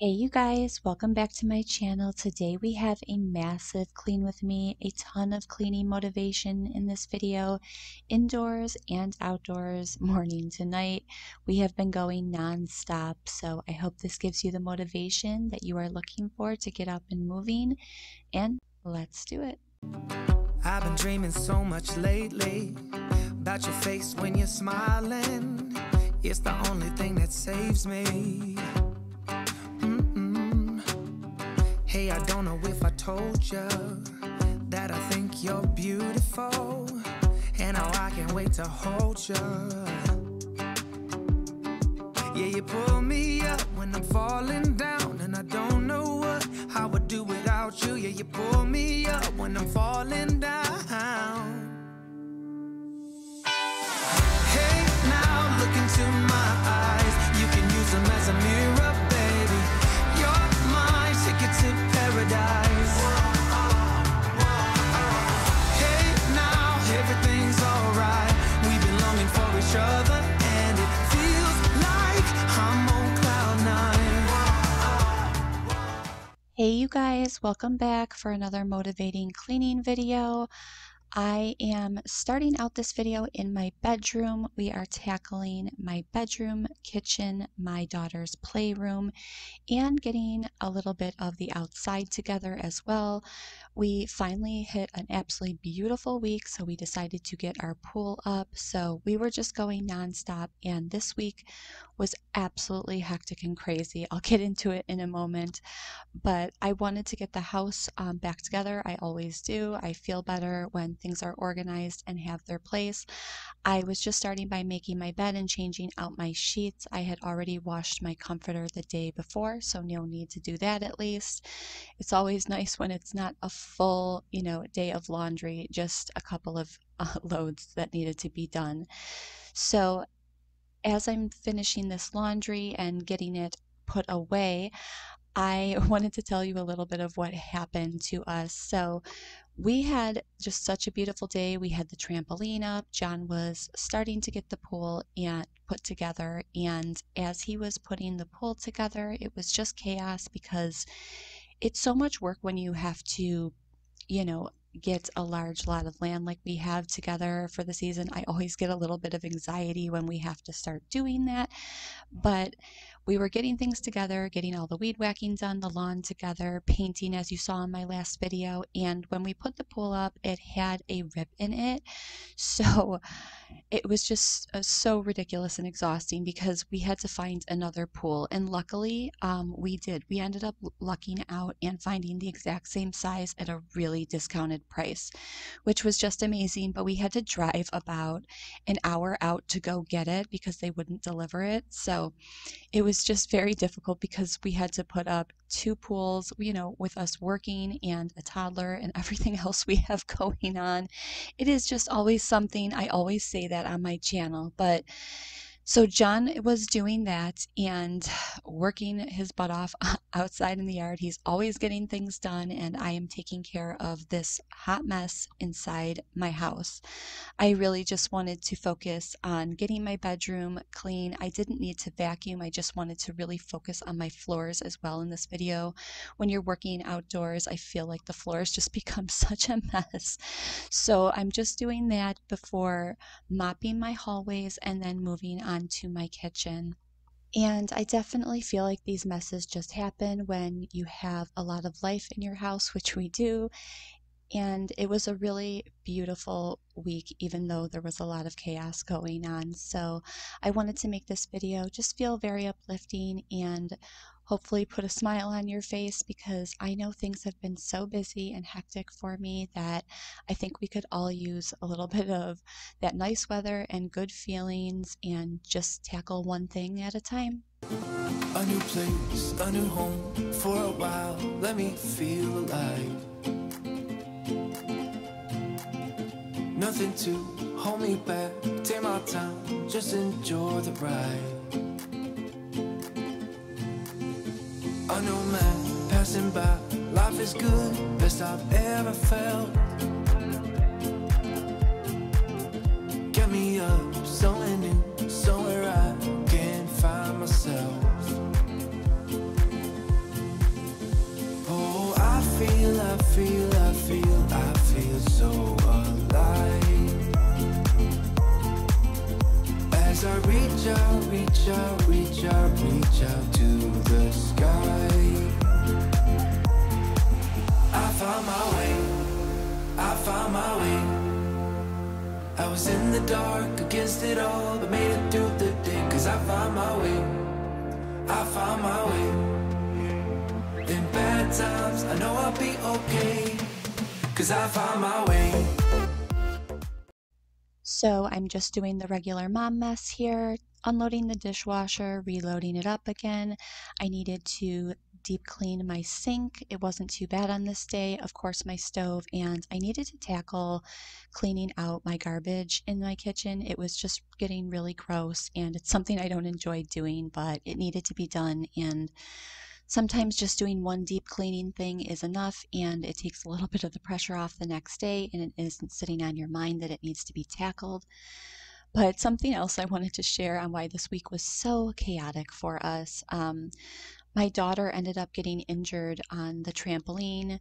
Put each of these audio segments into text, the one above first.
Hey you guys, welcome back to my channel. Today we have a massive clean with me, a ton of cleaning motivation in this video, indoors and outdoors, morning to night. We have been going non-stop, so I hope this gives you the motivation that you are looking for to get up and moving, and let's do it. I've been dreaming so much lately about your face when you're smiling. It's the only thing that saves me. Hey, I don't know if I told you that I think you're beautiful, and how I can't wait to hold you. Yeah, you pull me up when I'm falling down, and I don't know how I would do without you. Yeah, you pull me up when I'm falling down. Hey, now look into my eyes. You can use them as a mirror, baby. You're my ticket to paradise. Hey, now everything's alright. We've been longing for each other, and it feels like I'm on cloud nine. Hey you guys, welcome back for another motivating cleaning video. I am starting out this video in my bedroom. We are tackling my bedroom, kitchen, my daughter's playroom, and getting a little bit of the outside together as well. We finally hit an absolutely beautiful week, so we decided to get our pool up. So we were just going nonstop, and this week was absolutely hectic and crazy. I'll get into it in a moment, but I wanted to get the house back together. I always do. I feel better when things are organized and have their place. I was just starting by making my bed and changing out my sheets. I had already washed my comforter the day before, so no need to do that at least. It's always nice when it's not a full, day of laundry, just a couple of loads that needed to be done. So as I'm finishing this laundry and getting it put away, I wanted to tell you a little bit of what happened to us. So we had just such a beautiful day. We had the trampoline up. John was starting to get the pool and put together, and as he was putting the pool together, it was just chaos because it's so much work when you have to, get a large lot of land like we have together for the season. I always get a little bit of anxiety when we have to start doing that, but we were getting things together, getting all the weed whacking done, the lawn together, painting as you saw in my last video, and when we put the pool up, it had a rip in it. So it was just so ridiculous and exhausting because we had to find another pool, and luckily we did. We ended up lucking out and finding the exact same size at a really discounted price, which was just amazing. But we had to drive about an hour out to go get it because they wouldn't deliver it. So it was just very difficult because we had to put up two pools, with us working and a toddler and everything else we have going on. It is just always something. I always say that on my channel, but so John was doing that and working his butt off outside in the yard. He's always getting things done, and I am taking care of this hot mess inside my house. I really just wanted to focus on getting my bedroom clean. I didn't need to vacuum. I just wanted to really focus on my floors as well in this video. When you're working outdoors, I feel like the floors just become such a mess. So I'm just doing that before mopping my hallways and then moving on to my kitchen. And I definitely feel like these messes just happen when you have a lot of life in your house, which we do. And it was a really beautiful week, even though there was a lot of chaos going on. So I wanted to make this video just feel very uplifting and hopefully put a smile on your face, because I know things have been so busy and hectic for me that I think we could all use a little bit of that nice weather and good feelings and just tackle one thing at a time. A new place, a new home for a while. Let me feel alive. Nothing to hold me back. Take my time, just enjoy the ride. A new man passing by. Life is good, best I've ever felt. Get me up, somewhere new, somewhere I can find myself. feel so alive. As I reach out, reach out, reach out, reach out to the sky. I found my way, I found my way. I was in the dark against it all, but made it through the day. Cause I found my way, I found my way. In bad times, I know I'll be okay. Cause I found my way. So I'm just doing the regular mom mess here, unloading the dishwasher, reloading it up again. I needed to deep clean my sink. It wasn't too bad on this day. Of course, my stove, and I needed to tackle cleaning out my garbage in my kitchen. It was just getting really gross, and it's something I don't enjoy doing, but it needed to be done. And sometimes just doing one deep cleaning thing is enough, and it takes a little bit of the pressure off the next day, and it isn't sitting on your mind that it needs to be tackled. But something else I wanted to share on why this week was so chaotic for us. My daughter ended up getting injured on the trampoline.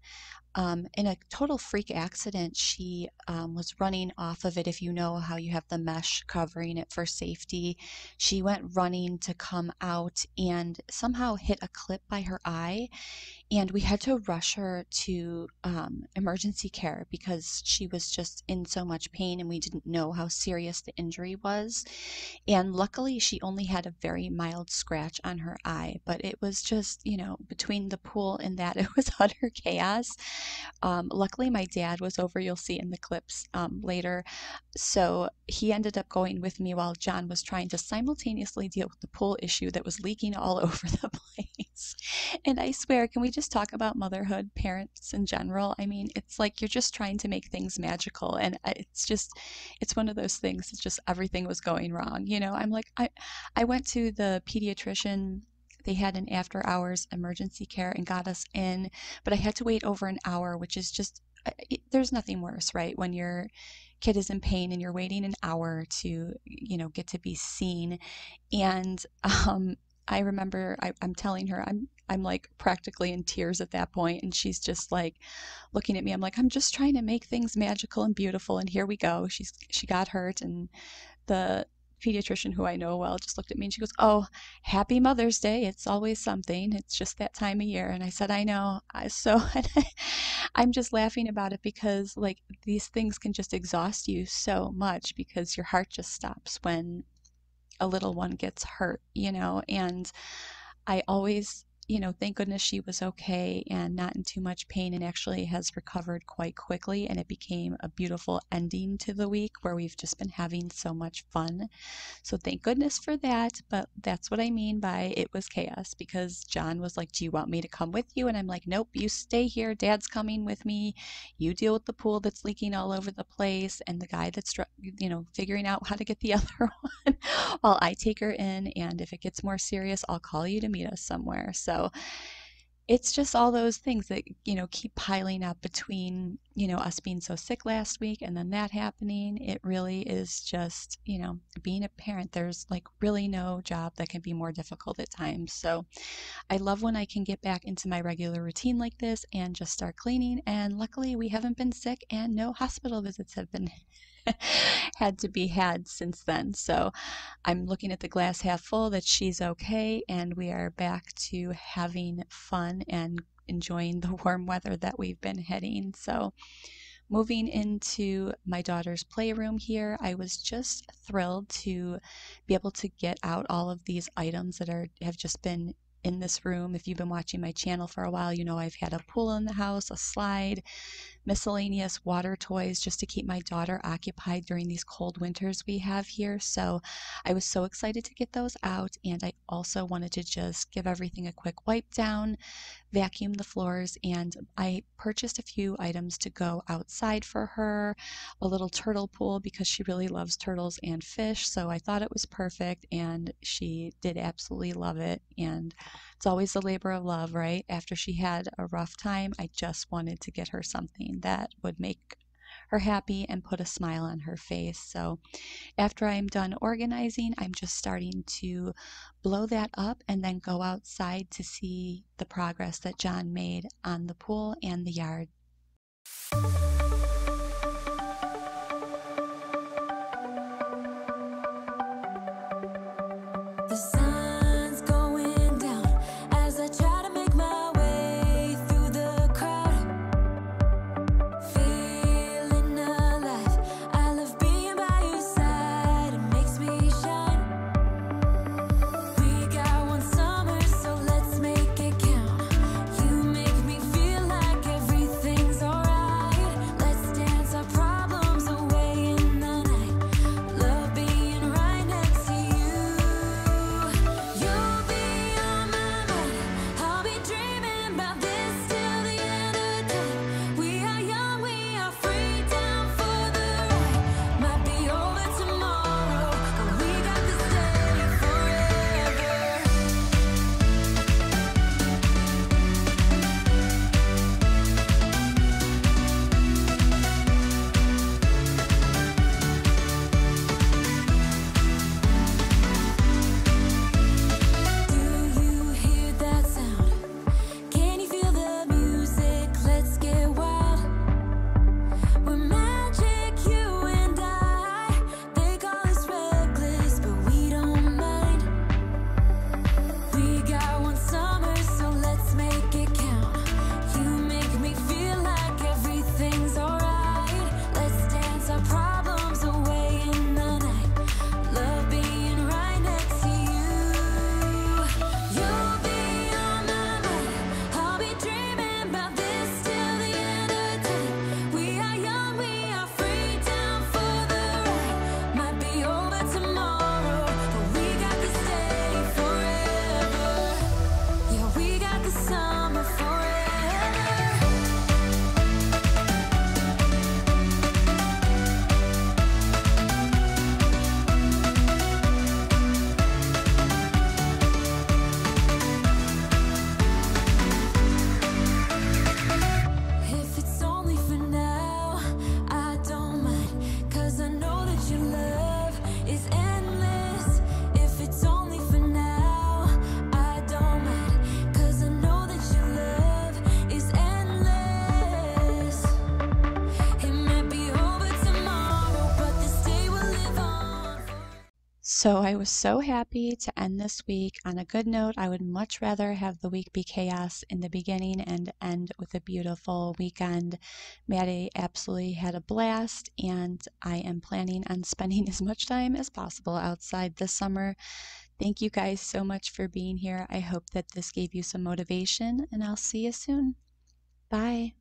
In a total freak accident. She was running off of it. If you know how you have the mesh covering it for safety, she went running to come out and somehow hit a clip by her eye. And we had to rush her to emergency care because she was just in so much pain and we didn't know how serious the injury was. And luckily, she only had a very mild scratch on her eye, but it was just, between the pool and that, it was utter chaos. Luckily, my dad was over, you'll see in the clips later. So he ended up going with me while John was trying to simultaneously deal with the pool issue that was leaking all over the place. And I swear, can we just talk about motherhood, parents in general? I mean, it's like you're just trying to make things magical. And it's one of those things, it's just everything was going wrong. I'm like, I went to the pediatrician. They had an after hours emergency care and got us in, but I had to wait over an hour, which is just, there's nothing worse, right? When your kid is in pain and you're waiting an hour to, get to be seen. And I remember I'm telling her, I'm like practically in tears at that point, and she's just like looking at me. I'm like, I'm just trying to make things magical and beautiful, and here we go. She got hurt, and the pediatrician who I know well just looked at me and she goes, "Oh, happy Mother's Day. It's always something. It's just that time of year." And I said, "I know." I'm just laughing about it because like these things can just exhaust you so much because your heart just stops when a little one gets hurt, and I always, thank goodness she was okay and not in too much pain and actually has recovered quite quickly. And it became a beautiful ending to the week where we've just been having so much fun. So thank goodness for that. But that's what I mean by it was chaos because John was like, "Do you want me to come with you?" And I'm like, "Nope, you stay here. Dad's coming with me. You deal with the pool that's leaking all over the place and the guy that's, figuring out how to get the other one while I take her in. And if it gets more serious, I'll call you to meet us somewhere." So it's just all those things that, keep piling up between, us being so sick last week and then that happening. It really is just, being a parent, there's like really no job that can be more difficult at times. So I love when I can get back into my regular routine like this and just start cleaning. And luckily, we haven't been sick and no hospital visits have been had to be had since then. So I'm looking at the glass half full that she's okay and we are back to having fun and enjoying the warm weather that we've been hitting. So moving into my daughter's playroom here, I was just thrilled to be able to get out all of these items that have just been in this room. If you've been watching my channel for a while, I've had a pool in the house, a slide, miscellaneous water toys just to keep my daughter occupied during these cold winters we have here. So I was so excited to get those out, and I also wanted to just give everything a quick wipe down, vacuum the floors, and I purchased a few items to go outside for her, a little turtle pool because she really loves turtles and fish, so I thought it was perfect and she did absolutely love it. And it's always a labor of love, right? After she had a rough time, I just wanted to get her something that would make her happy and put a smile on her face. So after I'm done organizing, I'm just starting to blow that up and then go outside to see the progress that John made on the pool and the yard. The sun's going down as I try to make my way through the crowd. Feeling alive, I love being by your side, it makes me shine. We got one summer, so let's make it count. You make me feel like everything's alright. Let's dance our problems away in the night. Love being right next to you. You'll be on my mind. I'll be dreaming about this till the end of time. We are young, we are free, down for the ride. Might be over tomorrow, but we got this day forever. Do you hear that sound? Can you feel the music? Let's get wild. We're magic, you and I. They call us reckless, but we don't mind. We got one summer, so let's make it count. You make me feel like everything's alright. Let's dance our problems away in the night. Love being right next to you. You'll be on my mind. I'll be dreaming about this till the end of time. We are young, we are free, down for the ride. Might be over tomorrow, but we got this day forever. Yeah, we got the summer forever. If it's only for now, I don't mind, 'cause I know that your love is endless. If it's only for now, I don't mind, 'cause I know that your love is endless. It might be over tomorrow, but this day will live on. So I was so happy to end this week on a good note. I would much rather have the week be chaos in the beginning and end with a beautiful weekend. Maddie absolutely had a blast, and I am planning on spending as much time as possible outside this summer. Thank you guys so much for being here. I hope that this gave you some motivation, and I'll see you soon. Bye.